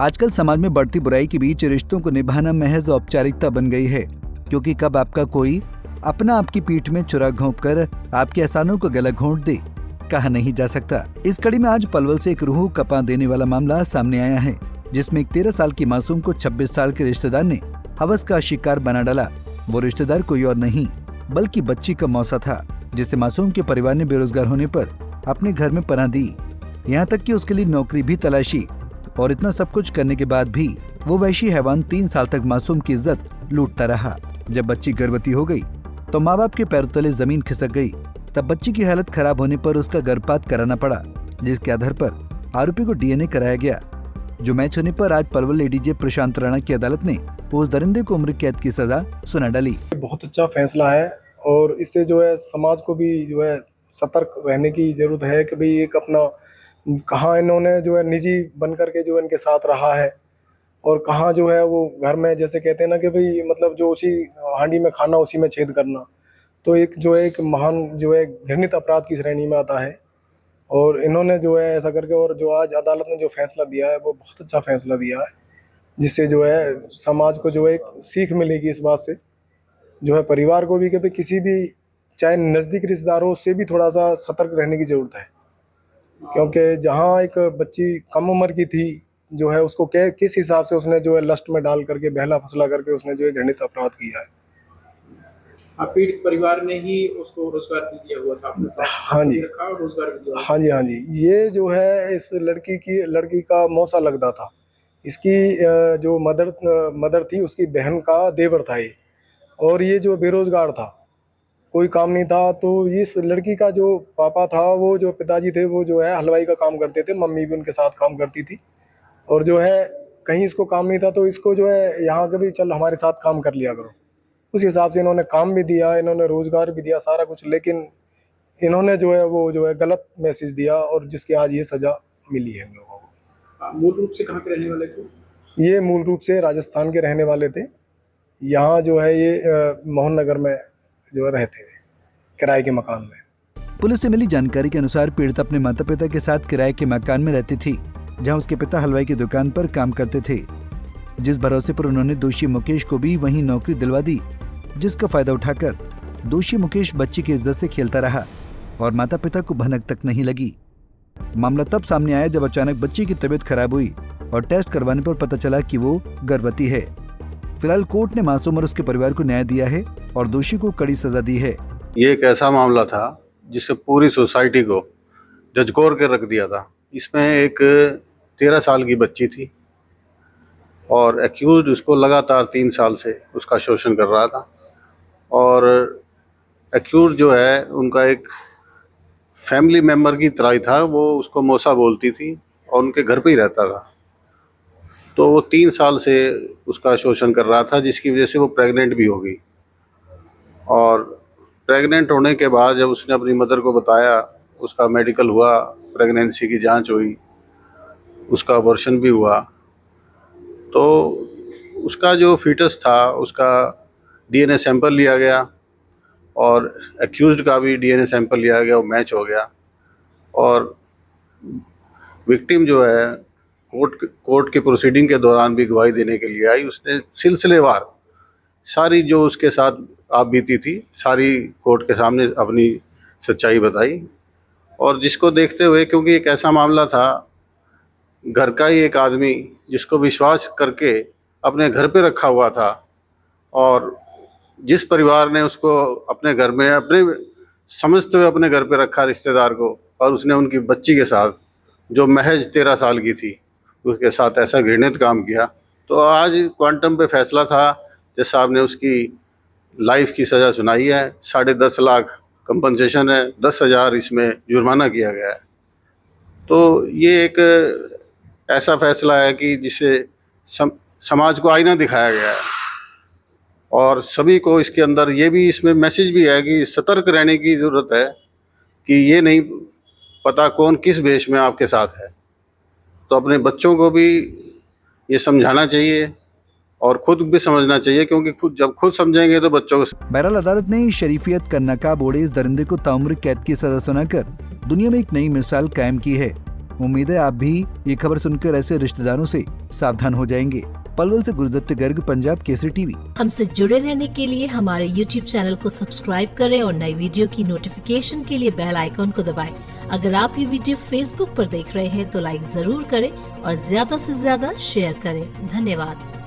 आजकल समाज में बढ़ती बुराई के बीच रिश्तों को निभाना महज औपचारिकता बन गई है, क्योंकि कब आपका कोई अपना आपकी पीठ में छुरा घोंप कर आपके एहसानों को गला घोंट दे, कहा नहीं जा सकता। इस कड़ी में आज पलवल से एक रूह कपा देने वाला मामला सामने आया है, जिसमें एक 13 साल की मासूम को 26 साल के रिश्तेदार ने हवस का शिकार बना डाला। वो रिश्तेदार कोई और नहीं बल्कि बच्ची का मौसा था, जिसे मासूम के परिवार ने बेरोजगार होने पर अपने घर में पनाह दी, यहाँ तक कि उसके लिए नौकरी भी तलाशी। और इतना सब कुछ करने के बाद भी वो वैशी हैवान 3 साल तक मासूम की इज्जत लूटता रहा। जब बच्ची गर्भवती हो गई तो माँ बाप के पैरों तले जमीन खिसक गई। तब बच्ची की हालत खराब होने पर उसका गर्भपात कराना पड़ा, जिसके आधार पर आरोपी को डीएनए कराया गया, जो मैच होने पर आज पलवल एडीजे प्रशांत राणा की अदालत ने उस दरिंदे को उम्र कैद की सजा सुना डाली। बहुत अच्छा फैसला है और इससे जो है समाज को भी जो है सतर्क रहने की जरूरत है कि भाई एक अपना कहाँ इन्होंने जो है निजी बन करके जो इनके साथ रहा है और कहाँ जो है वो घर में जैसे कहते हैं ना कि भाई मतलब जो उसी हांडी में खाना उसी में छेद करना, तो एक जो है एक महान जो है घृणित अपराध की श्रेणी में आता है। और इन्होंने जो है ऐसा करके और जो आज अदालत ने जो फैसला दिया है वो बहुत अच्छा फैसला दिया है, जिससे जो है समाज को जो है एक सीख मिलेगी इस बात से, जो है परिवार को भी कि भाई किसी भी चाहे नज़दीक रिश्तेदारों से भी थोड़ा सा सतर्क रहने की ज़रूरत है, क्योंकि जहाँ एक बच्ची कम उम्र की थी जो है उसको किस हिसाब से उसने जो है लस्ट में डाल करके बहला फसला करके उसने जो है घृणित अपराध किया है। पीड़ित परिवार ने ही उसको रोजगार भी दिया हुआ था, आपने हाँ जी, रोजगार भी दिया। हाँ जी, हाँ जी। ये जो है इस लड़की का मौसा लगता था। इसकी जो मदर थी उसकी बहन का देवर था ये, और ये जो बेरोजगार था, कोई काम नहीं था। तो इस लड़की का जो पापा था, वो जो पिताजी थे, वो जो है हलवाई का काम करते थे, मम्मी भी उनके साथ काम करती थी। और जो है कहीं इसको काम नहीं था तो इसको जो है यहाँ के भी चल हमारे साथ काम कर लिया करो, उस हिसाब से इन्होंने काम भी दिया, इन्होंने रोजगार भी दिया, सारा कुछ। लेकिन इन्होंने जो है वो जो है गलत मैसेज दिया और जिसकी आज ये सजा मिली है इन लोगों को। मूल रूप से कहाँ के रहने वाले थे? ये मूल रूप से राजस्थान के रहने वाले थे। यहाँ जो है ये मोहन नगर में जो है रहते थे, किराए के मकान में। पुलिस से मिली जानकारी के अनुसार पीड़ित अपने माता पिता के साथ किराए के मकान में रहती थी, जहां उसके पिता हलवाई की दुकान पर काम करते थे, जिस भरोसे पर उन्होंने दोषी मुकेश को भी वहीं नौकरी दिलवा दी, जिसका फायदा उठाकर दोषी मुकेश बच्ची की इज्जत से खेलता रहा और माता पिता को भनक तक नहीं लगी। मामला तब सामने आया जब अचानक बच्ची की तबीयत खराब हुई और टेस्ट करवाने पर पता चला कि वो गर्भवती है। फिलहाल कोर्ट ने मासूम और उसके परिवार को न्याय दिया है और दोषी को कड़ी सजा दी है। ये एक ऐसा मामला था जिससे पूरी सोसाइटी को झकझोर के रख दिया था। इसमें एक 13 साल की बच्ची थी और एक्यूज उसको लगातार 3 साल से उसका शोषण कर रहा था। और एक्यूज जो है उनका एक फैमिली मेम्बर की तरह ही था, वो उसको मौसा बोलती थी और उनके घर पे ही रहता था। तो वो 3 साल से उसका शोषण कर रहा था, जिसकी वजह से वो प्रेग्नेंट भी हो गई। और प्रेग्नेंट होने के बाद जब उसने अपनी मदर को बताया, उसका मेडिकल हुआ, प्रेगनेंसी की जांच हुई, उसका अबॉर्शन भी हुआ, तो उसका जो फीटस था उसका डीएनए सैंपल लिया गया और एक्यूज्ड का भी डीएनए सैंपल लिया गया, वो मैच हो गया। और विक्टिम जो है कोर्ट के प्रोसीडिंग के दौरान भी गवाही देने के लिए आई। उसने सिलसिलेवार सारी जो उसके साथ आप बीती थी सारी कोर्ट के सामने अपनी सच्चाई बताई। और जिसको देखते हुए, क्योंकि एक ऐसा मामला था, घर का ही एक आदमी जिसको विश्वास करके अपने घर पे रखा हुआ था, और जिस परिवार ने उसको अपने घर में अपने समझते हुए अपने घर पे रखा रिश्तेदार को, और उसने उनकी बच्ची के साथ जो महज 13 साल की थी उसके साथ ऐसा घृणित काम किया। तो आज क्वांटम पे फैसला था, जज साहब ने उसकी लाइफ की सज़ा सुनाई है। 10.5 लाख कंपनसेशन है, 10,000 इसमें जुर्माना किया गया है। तो ये एक ऐसा फैसला है कि जिसे समाज को आईना दिखाया गया है, और सभी को इसके अंदर ये भी इसमें मैसेज भी है कि सतर्क रहने की ज़रूरत है कि ये नहीं पता कौन किस भेष में आपके साथ है। तो अपने बच्चों को भी ये समझाना चाहिए और खुद भी समझना चाहिए, क्योंकि जब खुद समझेंगे तो बच्चों को। बहरहाल अदालत ने शरीफियत का नकाब ओढ़े इस दरिंदे को ताउम्र कैद की सजा सुनाकर दुनिया में एक नई मिसाल कायम की है। उम्मीद है आप भी ये खबर सुनकर ऐसे रिश्तेदारों से सावधान हो जाएंगे। पलवल से गुरुदत्त गर्ग, पंजाब केसरी टीवी। हमसे जुड़े रहने के लिए हमारे YouTube चैनल को सब्सक्राइब करें और नई वीडियो की नोटिफिकेशन के लिए बेल आइकॉन को दबाएं। अगर आप ये वीडियो Facebook पर देख रहे हैं तो लाइक जरूर करें और ज्यादा से ज्यादा शेयर करें। धन्यवाद।